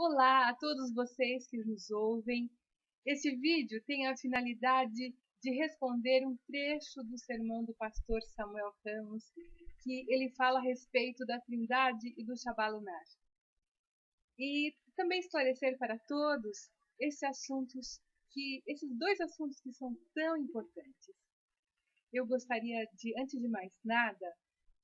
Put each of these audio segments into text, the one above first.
Olá a todos vocês que nos ouvem. Este vídeo tem a finalidade de responder um trecho do sermão do pastor Samuel Ramos, que ele fala a respeito da Trindade e do Shabá lunar. E também esclarecer para todos esses dois assuntos que são tão importantes. Eu gostaria de, antes de mais nada,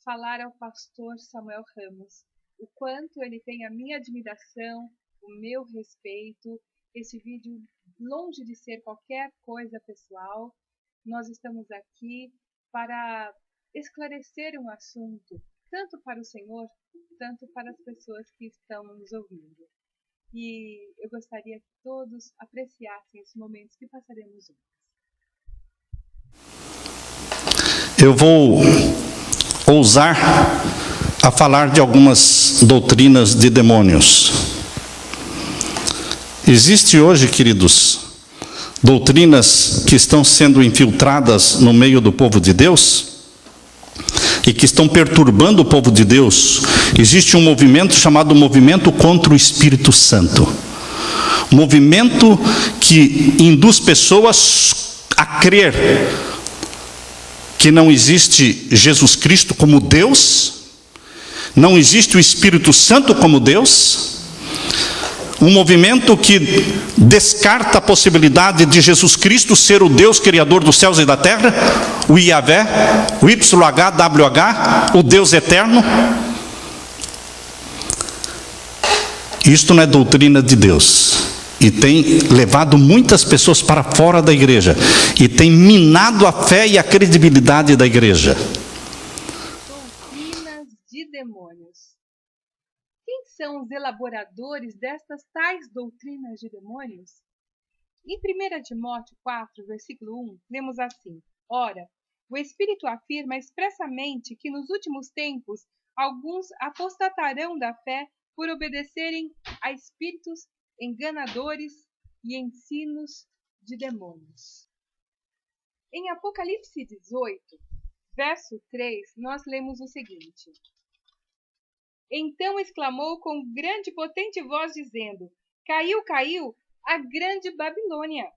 falar ao pastor Samuel Ramos o quanto ele tem a minha admiração, o meu respeito. Esse vídeo, longe de ser qualquer coisa pessoal, nós estamos aqui para esclarecer um assunto, tanto para o Senhor, tanto para as pessoas que estão nos ouvindo. E eu gostaria que todos apreciassem os momentos que passaremos juntos. Eu vou ousar a falar de algumas doutrinas de demônios. Existe hoje, queridos, doutrinas que estão sendo infiltradas no meio do povo de Deus e que estão perturbando o povo de Deus. Existe um movimento chamado Movimento contra o Espírito Santo. Movimento que induz pessoas a crer que não existe Jesus Cristo como Deus, não existe o Espírito Santo como Deus. Um movimento que descarta a possibilidade de Jesus Cristo ser o Deus criador dos céus e da terra, o Yahvé, o YHWH, o Deus eterno. Isto não é doutrina de Deus. E tem levado muitas pessoas para fora da igreja. E tem minado a fé e a credibilidade da igreja. Doutrinas de demônios. Quem são os elaboradores destas tais doutrinas de demônios? Em 1 Timóteo 4, versículo 1, lemos assim: Ora, o Espírito afirma expressamente que nos últimos tempos alguns apostatarão da fé por obedecerem a espíritos enganadores e ensinos de demônios. Em Apocalipse 18, verso 3, nós lemos o seguinte: Então exclamou com grande e potente voz, dizendo: Caiu, caiu a grande Babilônia,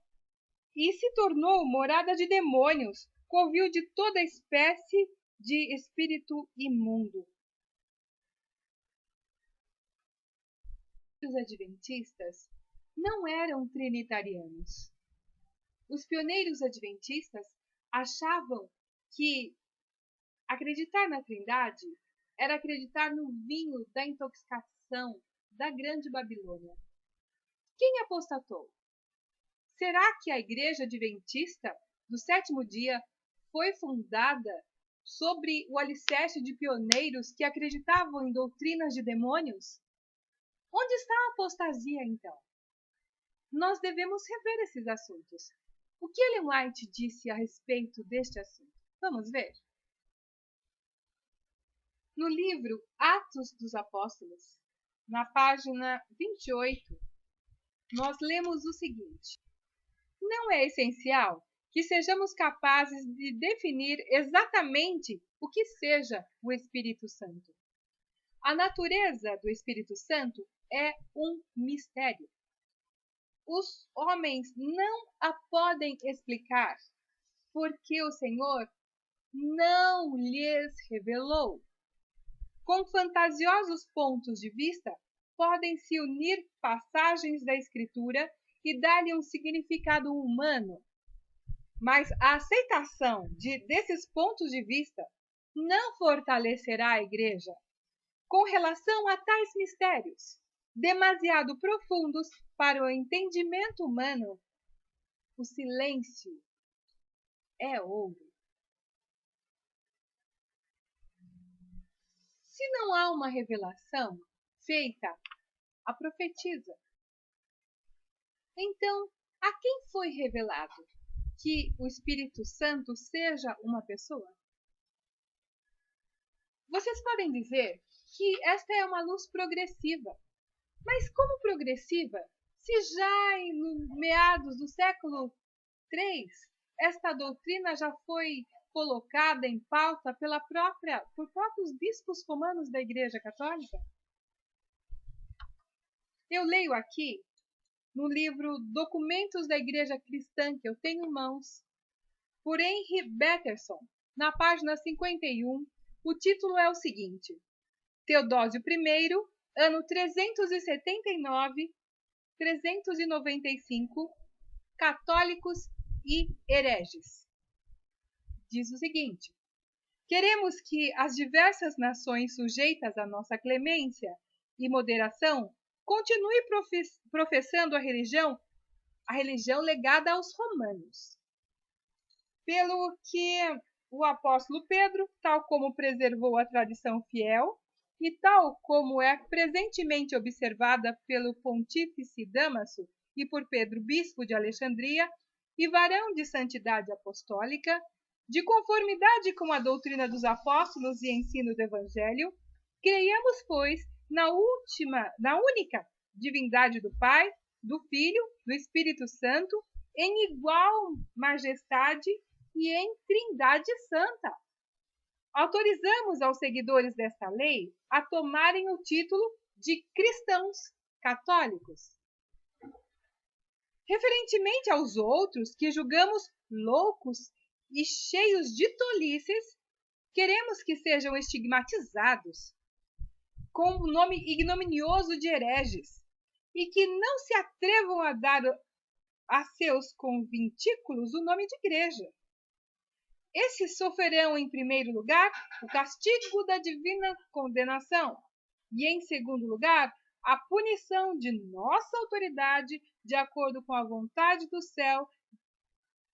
e se tornou morada de demônios, covil de toda espécie de espírito imundo. Os adventistas não eram trinitarianos. Os pioneiros adventistas achavam que acreditar na Trindade era acreditar no vinho da intoxicação da grande Babilônia. Quem apostatou? Será que a igreja adventista do sétimo dia foi fundada sobre o alicerce de pioneiros que acreditavam em doutrinas de demônios? Onde está a apostasia, então? Nós devemos rever esses assuntos. O que Ellen White disse a respeito deste assunto? Vamos ver? No livro Atos dos Apóstolos, na página 28, nós lemos o seguinte: Não é essencial que sejamos capazes de definir exatamente o que seja o Espírito Santo. A natureza do Espírito Santo é um mistério. Os homens não a podem explicar, porque o Senhor não lhes revelou. Com fantasiosos pontos de vista, podem se unir passagens da Escritura e dar-lhe um significado humano. Mas a aceitação desses pontos de vista não fortalecerá a igreja com relação a tais mistérios, demasiado profundos para o entendimento humano. O silêncio é ouro. Se não há uma revelação feita, a profetiza. Então, a quem foi revelado que o Espírito Santo seja uma pessoa? Vocês podem dizer que esta é uma luz progressiva. Mas como progressiva, se já em meados do século III, esta doutrina já foi colocada em pauta por próprios bispos romanos da Igreja Católica? Eu leio aqui no livro Documentos da Igreja Cristã, que eu tenho em mãos, por Henry Batterson, na página 51, o título é o seguinte: Teodósio I, ano 379-395, católicos e hereges. Diz o seguinte: queremos que as diversas nações sujeitas à nossa clemência e moderação continuem professando a religião legada aos romanos. Pelo que o apóstolo Pedro, tal como preservou a tradição fiel e tal como é presentemente observada pelo pontífice Damaso e por Pedro, bispo de Alexandria e varão de santidade apostólica, de conformidade com a doutrina dos apóstolos e ensino do Evangelho, creiamos, pois, na única divindade do Pai, do Filho, do Espírito Santo, em igual majestade e em Trindade Santa. Autorizamos aos seguidores desta lei a tomarem o título de cristãos católicos. Referentemente aos outros que julgamos loucos e cheios de tolices, queremos que sejam estigmatizados com o nome ignominioso de hereges e que não se atrevam a dar a seus conventículos o nome de igreja. Esses sofrerão, em primeiro lugar, o castigo da divina condenação e, em segundo lugar, a punição de nossa autoridade de acordo com a vontade do céu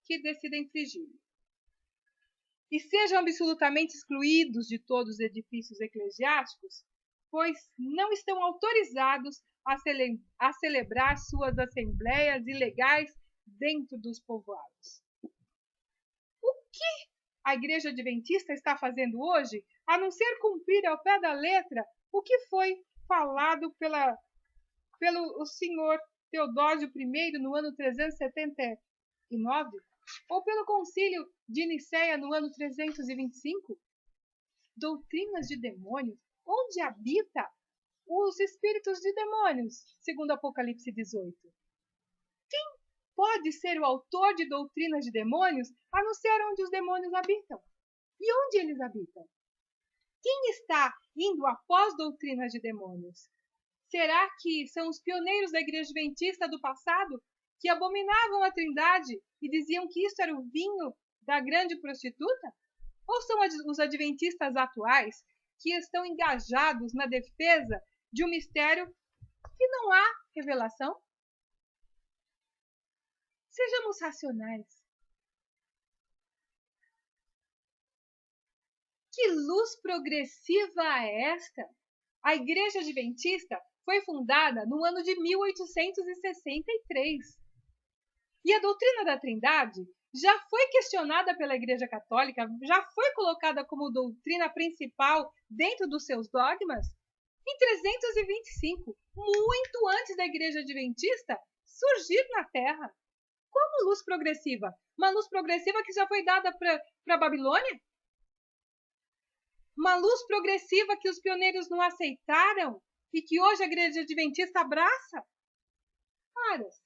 que decida infligir. E sejam absolutamente excluídos de todos os edifícios eclesiásticos, pois não estão autorizados a celebrar suas assembleias ilegais dentro dos povoados. O que a Igreja Adventista está fazendo hoje, a não ser cumprir ao pé da letra o que foi falado pelo senhor Teodósio I no ano 379, ou pelo concílio de Nicéia no ano 325? Doutrinas de demônios, onde habita os espíritos de demônios, segundo Apocalipse 18. Quem pode ser o autor de doutrinas de demônios, a não ser onde os demônios habitam? E onde eles habitam? Quem está indo após doutrinas de demônios? Será que são os pioneiros da Igreja Adventista do passado, que abominavam a Trindade e diziam que isso era o vinho da grande prostituta? Ou são os adventistas atuais, que estão engajados na defesa de um mistério que não há revelação? Sejamos racionais. Que luz progressiva é esta? A Igreja Adventista foi fundada no ano de 1863. E a doutrina da Trindade já foi questionada pela Igreja Católica, já foi colocada como doutrina principal dentro dos seus dogmas em 325, muito antes da Igreja Adventista surgir na Terra. Como luz progressiva? Uma luz progressiva que já foi dada para a Babilônia? Uma luz progressiva que os pioneiros não aceitaram e que hoje a Igreja Adventista abraça? Caras,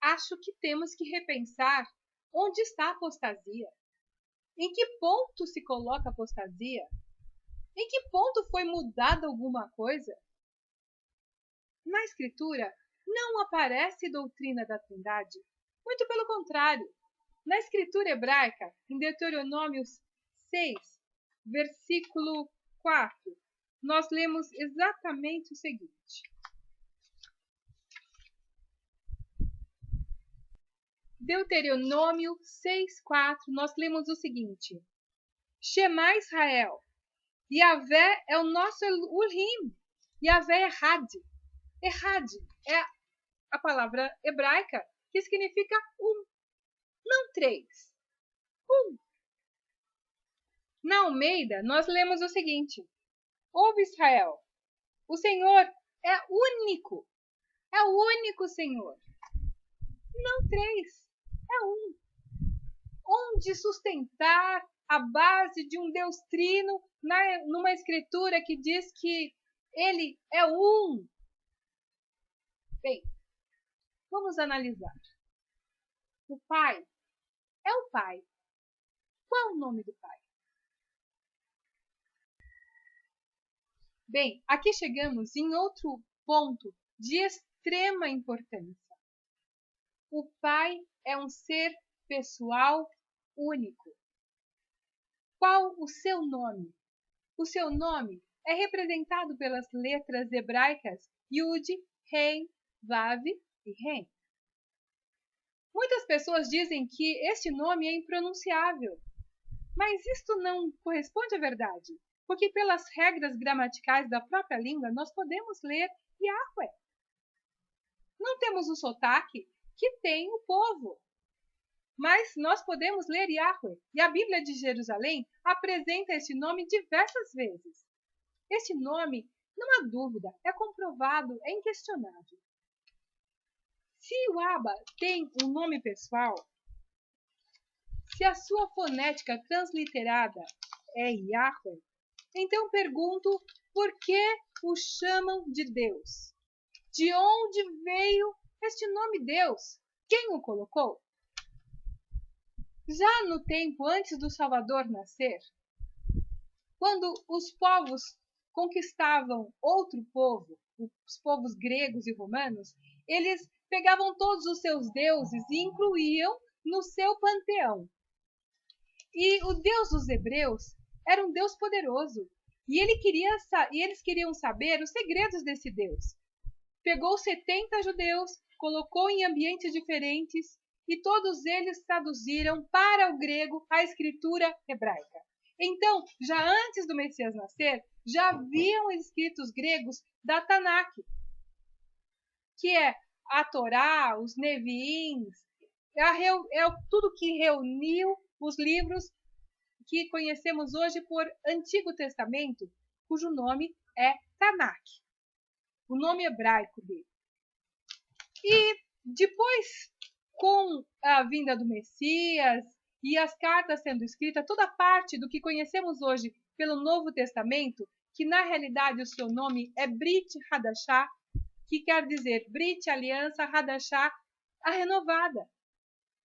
acho que temos que repensar onde está a apostasia. Em que ponto se coloca a apostasia? Em que ponto foi mudada alguma coisa? Na Escritura não aparece doutrina da Trindade. Muito pelo contrário. Na Escritura hebraica, em Deuteronômio 6, versículo 4, nós lemos exatamente o seguinte. Deuteronômio 6:4, nós lemos o seguinte: Shema Israel, Yahvé é o nosso Elohim, Yahvé é Had. Errad é a palavra hebraica que significa um, não três, um. Na Almeida, nós lemos o seguinte: Ouve Israel, o Senhor é único Senhor, não três, é um. Onde sustentar a base de um Deus trino numa escritura que diz que Ele é um. Bem, vamos analisar. O Pai é o Pai. Qual é o nome do Pai? Bem, aqui chegamos em outro ponto de extrema importância. O Pai é um ser pessoal único. Qual o seu nome? O seu nome é representado pelas letras hebraicas Yud, Rei, Vav e Ren. Muitas pessoas dizem que este nome é impronunciável, mas isto não corresponde à verdade, porque pelas regras gramaticais da própria língua nós podemos ler Yahweh. Não temos o sotaque que tem o povo, mas nós podemos ler Yahweh, e a Bíblia de Jerusalém apresenta esse nome diversas vezes. Este nome, não há dúvida, é comprovado, é inquestionável. Se o Abba tem um nome pessoal, se a sua fonética transliterada é Yahweh, então pergunto por que o chamam de Deus? De onde veio este nome Deus? Quem o colocou? Já no tempo antes do Salvador nascer, quando os povos conquistavam outro povo, os povos gregos e romanos, eles pegavam todos os seus deuses e incluíam no seu panteão. E o Deus dos hebreus era um Deus poderoso, e eles queriam saber os segredos desse Deus. Pegou 70 judeus, colocou em ambientes diferentes, e todos eles traduziram para o grego a escritura hebraica. Então, já antes do Messias nascer, já haviam escritos gregos da Tanakh, que é a Torá, os Neviins, tudo que reuniu os livros que conhecemos hoje por Antigo Testamento, cujo nome é Tanakh, o nome hebraico dele. E depois, com a vinda do Messias e as cartas sendo escritas, toda parte do que conhecemos hoje pelo Novo Testamento, que na realidade o seu nome é Brit Hadashah, que quer dizer Brit, aliança, Hadashah, a renovada.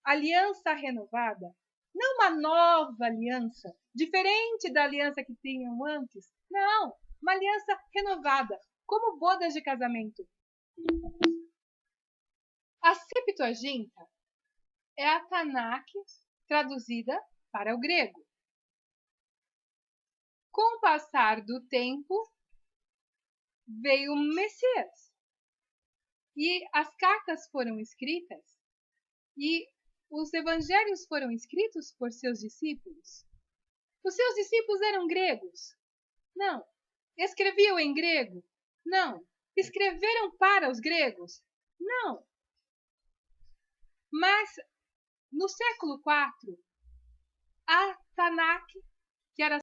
Aliança renovada. Não uma nova aliança, diferente da aliança que tinham antes. Não, uma aliança renovada, como bodas de casamento. A Septuaginta é a Tanakh traduzida para o grego. Com o passar do tempo, veio o Messias. E as cartas foram escritas e os evangelhos foram escritos por seus discípulos. Os seus discípulos eram gregos? Não. Escreviam em grego? Não. Escreveram para os gregos? Não. Mas, no século IV, a Tanakh, que era